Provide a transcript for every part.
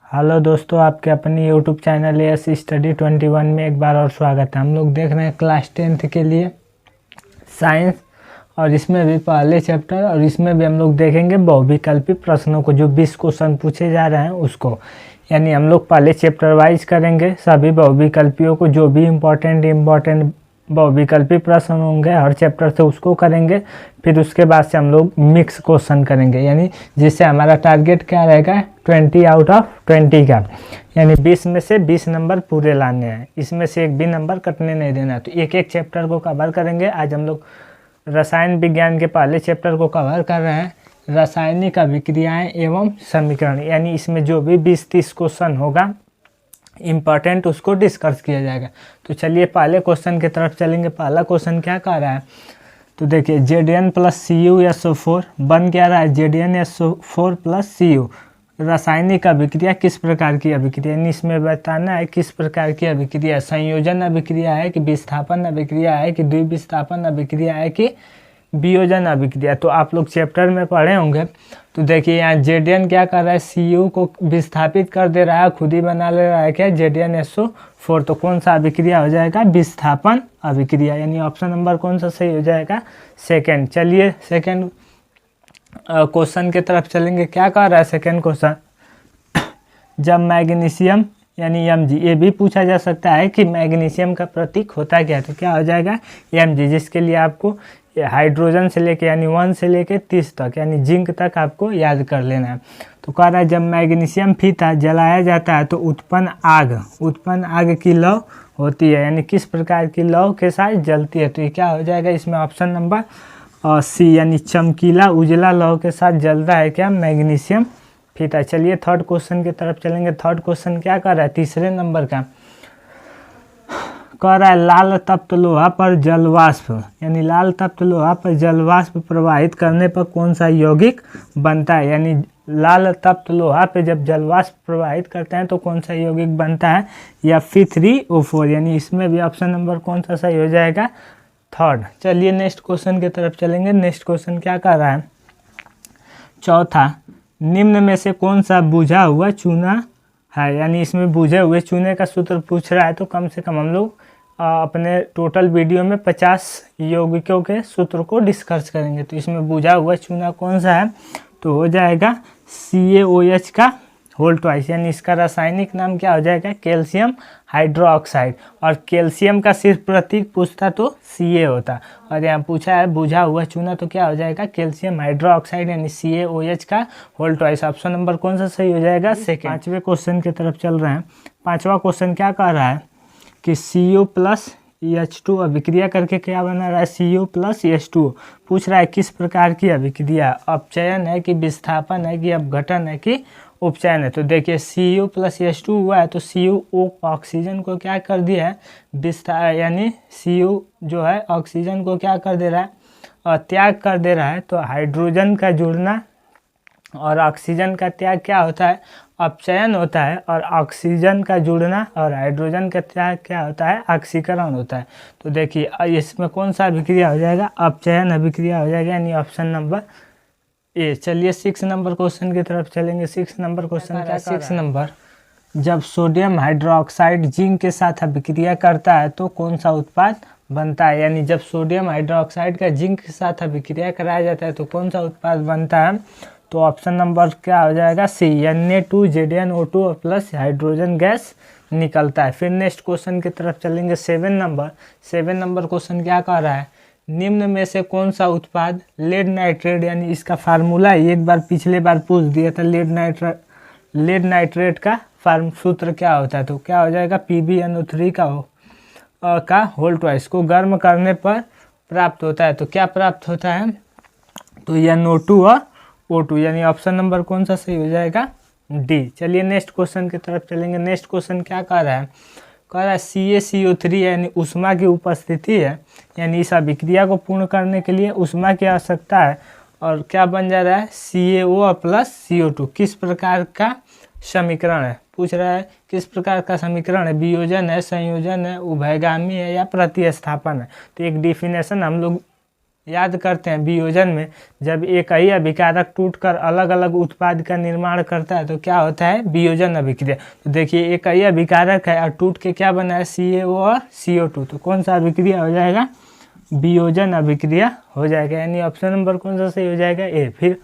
Hello दोस्तों, आपके अपनी यूट्यूब चैनल एस स्टडी 21 में एक बार और स्वागत है। हम लोग देख रहे हैं क्लास 10th के लिए साइंस, और इसमें भी पहले चैप्टर और इसमें भी हम लोग देखेंगे बहुविकल्पी प्रश्नों को, जो 20 क्वेश्चन पूछे जा रहे हैं उसको। यानी हम लोग पहले चैप्टर वाइज करेंगे सभी बहुविकल्पियों को, जो भी इम्पोर्टेंट बहुविकल्पी प्रश्न होंगे हर चैप्टर से उसको करेंगे। फिर उसके बाद से हम लोग मिक्स क्वेश्चन करेंगे, यानी जिससे हमारा टारगेट क्या रहेगा 20 आउट ऑफ 20 का, यानी 20 में से 20 नंबर पूरे लाने हैं, इसमें से एक भी नंबर कटने नहीं देना है। तो एक एक चैप्टर को कवर करेंगे। आज हम लोग रसायन विज्ञान के पहले चैप्टर को कवर कर रहे हैं, रासायनिक अभिक्रियाएं एवं समीकरण। यानी इसमें जो भी 20-30 क्वेश्चन होगा इम्पॉर्टेंट उसको डिस्कस किया जाएगा। तो चलिए पहले क्वेश्चन की तरफ चलेंगे। पहला क्वेश्चन क्या कह रहा है, तो देखिए Zn प्लस CuSO4 बन क्या रहा है, Zn SO4 प्लस Cu। रासायनिक अभिक्रिया किस प्रकार की अभिक्रिया, यानी इसमें बताना है किस प्रकार की अभिक्रिया, संयोजन अभिक्रिया है कि विस्थापन अभिक्रिया है कि द्विविस्थापन अभिक्रिया है कि वियोजन अभिक्रिया। तो आप लोग चैप्टर में पढ़े होंगे। तो देखिए यहाँ Zn क्या कर रहा है, Cu को विस्थापित कर दे रहा है, खुद ही बना ले रहा है क्या Zn SO4। तो कौन सा अभिक्रिया हो जाएगा, विस्थापन अभिक्रिया, यानी ऑप्शन नंबर कौन सा सही हो जाएगा, सेकंड। चलिए सेकंड क्वेश्चन की तरफ चलेंगे। क्या कह रहा है सेकंड क्वेश्चन, जब मैग्नीशियम यानी Mg, ये भी पूछा जा सकता है कि मैग्नीशियम का प्रतीक होता क्या है, तो क्या हो जाएगा Mg, जिसके लिए आपको हाइड्रोजन से लेके यानी 1 से लेके 30 तक यानी जिंक तक आपको याद कर लेना है। तो कह रहा है जब मैग्नीशियम फीता जलाया जाता है तो उत्पन्न आग की लौ होती है, यानी किस प्रकार की लौ के साथ जलती है। तो ये क्या हो जाएगा, इसमें ऑप्शन नंबर सी, यानी चमकीला उजला लौ के साथ जलता है क्या, मैग्नीशियम फीता। चलिए थर्ड क्वेश्चन की तरफ चलेंगे। थर्ड क्वेश्चन क्या कर रहा है, तीसरे नंबर का कह रहा है लाल तप्त लोहा पर जलवाष्प, यानी लाल तप्त लोहा पर जलवाष्प प्रवाहित करने पर कौन सा यौगिक बनता है। यानी लाल तप्त लोहा पे जब जलवाष्प प्रवाहित करते हैं तो कौन सा यौगिक बनता है, या Fe3O4, यानी इसमें भी ऑप्शन नंबर कौन सा सही हो जाएगा, थर्ड। चलिए नेक्स्ट क्वेश्चन की तरफ चलेंगे। नेक्स्ट क्वेश्चन क्या कर रहा है, चौथा, निम्न में से कौन सा बुझा हुआ चूना है, यानी इसमें बुझे हुए चूने का सूत्र पूछ रहा है। तो कम से कम हम लोग अपने टोटल वीडियो में 50 यौगिकों के सूत्र को डिस्कस करेंगे। तो इसमें बुझा हुआ चूना कौन सा है, तो हो जाएगा CaOH का होल ट्वाइस, यानी इसका रासायनिक नाम क्या हो जाएगा, कैल्शियम हाइड्रोक्साइड। और कैल्शियम का सिर्फ प्रतीक पूछता तो Ca होता, और यहाँ पूछा है बुझा हुआ चूना, तो क्या हो जाएगा कैल्शियम हाइड्रोक्साइड, यानी CaOH का होल ट्वाइस। ऑप्शन नंबर कौन सा सही हो जाएगा, सेकेंड। पांचवें क्वेश्चन की तरफ चल रहे हैं। पांचवा क्वेश्चन क्या कह रहा है कि Cu प्लस H2 अभिक्रिया करके क्या बना रहा है, Cu प्लस H2 पूछ रहा है किस प्रकार की अभिक्रिया, अपचयन है कि विस्थापन है कि अपघटन है कि उपचयन है। तो देखिए Cu प्लस H2 हुआ है, तो Cu ऑक्सीजन को क्या कर दिया है, यानी Cu जो है ऑक्सीजन को क्या कर दे रहा है, त्याग कर दे रहा है। तो हाइड्रोजन का जुड़ना और ऑक्सीजन का त्याग क्या होता है, अपचयन होता है, और ऑक्सीजन का जुड़ना और हाइड्रोजन का त्याग क्या होता है, ऑक्सीकरण होता है। तो देखिए इसमें कौन सा अभिक्रिया हो जाएगा, अपचयन अभिक्रिया हो जाएगा, यानी ऑप्शन नंबर ए। चलिए 6 नंबर क्वेश्चन की तरफ चलेंगे। 6 नंबर क्वेश्चन क्या, 6 नंबर, जब सोडियम हाइड्रोक्साइड जिंक के साथ अभिक्रिया करता है तो कौन सा उत्पाद बनता है, यानी जब सोडियम हाइड्रोक्साइड का जिंक के साथ अभिक्रिया कराया जाता है तो कौन सा उत्पाद बनता है। तो ऑप्शन नंबर क्या हो जाएगा, सी, Na2ZnO2 प्लस हाइड्रोजन गैस निकलता है। फिर नेक्स्ट क्वेश्चन की तरफ चलेंगे। 7 नंबर क्वेश्चन क्या कह रहा है, निम्न में से कौन सा उत्पाद लेड नाइट्रेट, यानी इसका फार्मूला एक बार पिछले बार पूछ दिया था, लेड नाइट्रेट का सूत्र क्या होता है। तो क्या हो जाएगा, PbNO3 का होल ट्वाइस को गर्म करने पर प्राप्त होता है। तो क्या प्राप्त होता है, तो NO2 और O2, यानी ऑप्शन नंबर कौन सा सही हो जाएगा, डी। चलिए नेक्स्ट क्वेश्चन की तरफ चलेंगे। नेक्स्ट क्वेश्चन क्या कह रहा है, कह रहा है CaCO3 यानी उष्मा की उपस्थिति है, यानी इस अभिक्रिया को पूर्ण करने के लिए उष्मा की आवश्यकता है, और क्या बन जा रहा है CaO प्लस CO2। किस प्रकार का समीकरण है, पूछ रहा है किस प्रकार का समीकरण है, वियोजन है, संयोजन है, उभयगामी है या प्रतिस्थापन है। तो एक डिफिनेशन हम लोग याद करते हैं वियोजन में जब एक ही अभिकारक टूटकर अलग अलग उत्पाद का निर्माण करता है तो क्या होता है, वियोजन अभिक्रिया। तो देखिए एक ही अभिकारक है और टूट के क्या बना है, CaO और CO2, तो कौन सा अभिक्रिया हो जाएगा, वियोजन अभिक्रिया हो जाएगा, यानी ऑप्शन नंबर कौन सा सही हो जाएगा, ए। फिर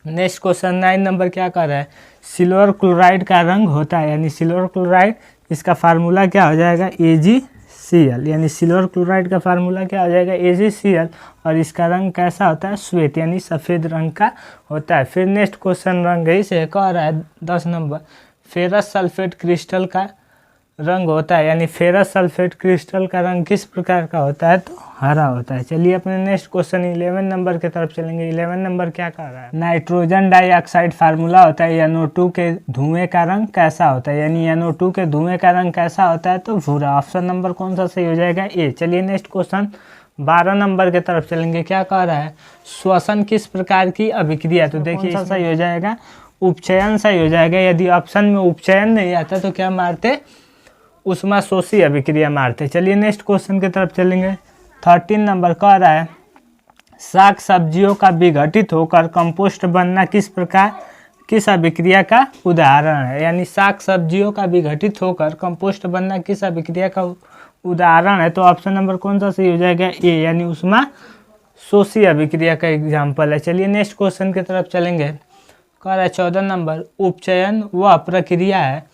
नेक्स्ट क्वेश्चन 9 नंबर क्या कर रहा है, सिल्वर क्लोराइड का रंग होता है, यानी सिल्वर क्लोराइड इसका फार्मूला क्या हो जाएगा, AgCl, यानी सिल्वर क्लोराइड का फार्मूला क्या हो जाएगा, AgCl, और इसका रंग कैसा होता है, श्वेत यानी सफ़ेद रंग का होता है। फिर नेक्स्ट क्वेश्चन रंग ही से कह रहा है 10 नंबर, फेरस सल्फेट क्रिस्टल का रंग होता है, यानी फेरस सल्फेट क्रिस्टल का रंग किस प्रकार का होता है, तो हरा होता है। चलिए अपने नेक्स्ट क्वेश्चन 11 नंबर की तरफ चलेंगे। 11 नंबर क्या कह रहा है, नाइट्रोजन डाइऑक्साइड फार्मूला होता है, NO2 के धुएं का रंग कैसा होता है, यानी NO2 के धुएं का रंग कैसा होता है, तो भूरा। ऑप्शन नंबर कौन सा सही हो जाएगा, ए। चलिए नेक्स्ट क्वेश्चन 12 नंबर की तरफ चलेंगे। क्या कह रहा है, श्वसन किस प्रकार की अभिक्रिया, तो देखिए कौन सा सही हो जाएगा, उपचयन सही हो जाएगा। यदि ऑप्शन में उपचयन नहीं आता तो क्या मारते, उष्माशोषी अभिक्रिया मारते। चलिए नेक्स्ट क्वेश्चन की तरफ चलेंगे। 13 नंबर कह रहा है, साग सब्जियों का विघटित होकर कंपोस्ट बनना किस अभिक्रिया का उदाहरण है, यानी साग सब्जियों का विघटित होकर कंपोस्ट बनना किस अभिक्रिया का उदाहरण है, तो ऑप्शन नंबर कौन सा सही हो जाएगा, ए, यानी उष्माशोषी अभिक्रिया का एग्जाम्पल है। चलिए नेक्स्ट क्वेश्चन की तरफ चलेंगे। कह रहा है 14 नंबर, उपचयन वह प्रक्रिया है,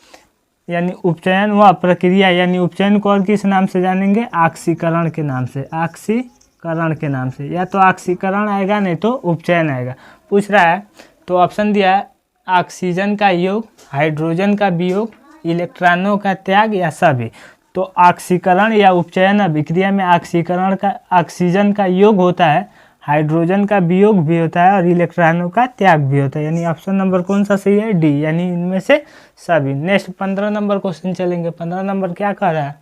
यानी उपचयन व प्रक्रिया, यानी उपचयन को और किस नाम से जानेंगे, ऑक्सीकरण के नाम से, ऑक्सीकरण के नाम से, या तो ऑक्सीकरण आएगा नहीं तो उपचयन आएगा। पूछ रहा है तो ऑप्शन दिया है, ऑक्सीजन का योग, हाइड्रोजन का वियोग, इलेक्ट्रॉनों का त्याग या सभी। तो ऑक्सीकरण या उपचयन अभिक्रिया में ऑक्सीजन का योग होता है, हाइड्रोजन का वियोग भी होता है और इलेक्ट्रॉनों का त्याग भी होता है, यानी ऑप्शन नंबर कौन सा सही है, डी, यानी इनमें से सभी। नेक्स्ट 15 नंबर क्वेश्चन चलेंगे। 15 नंबर क्या कह रहा है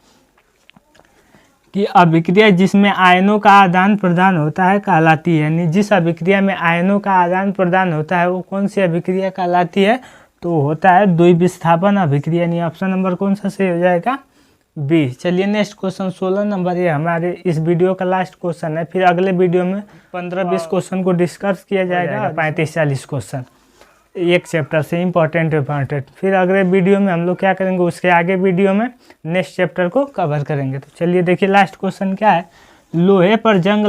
कि अभिक्रिया जिसमें आयनों का आदान प्रदान होता है कहलाती है, यानी जिस अभिक्रिया में आयनों का आदान प्रदान होता है वो कौन सी अभिक्रिया कहलाती है, तो होता है द्विविस्थापन अभिक्रिया, यानी ऑप्शन नंबर कौन सा सही हो जाएगा, बी। चलिए नेक्स्ट क्वेश्चन 16 नंबर, ये हमारे इस वीडियो का लास्ट क्वेश्चन है। फिर अगले वीडियो में 15-20 क्वेश्चन को डिस्कस किया जाएगा, 35-40 क्वेश्चन एक चैप्टर से इम्पोर्टेंट। फिर अगले वीडियो में हम लोग क्या करेंगे, उसके आगे वीडियो में नेक्स्ट चैप्टर को कवर करेंगे। तो चलिए देखिए लास्ट क्वेश्चन क्या है, लोहे पर जंग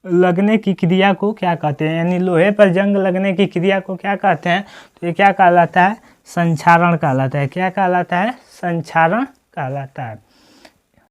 लगने की क्रिया को क्या कहते हैं, यानी लोहे पर जंग लगने की क्रिया को क्या कहते हैं, तो ये क्या कहलाता है, संक्षारण कहलाता है। क्या कहलाता है, संक्षारण कहलाता है।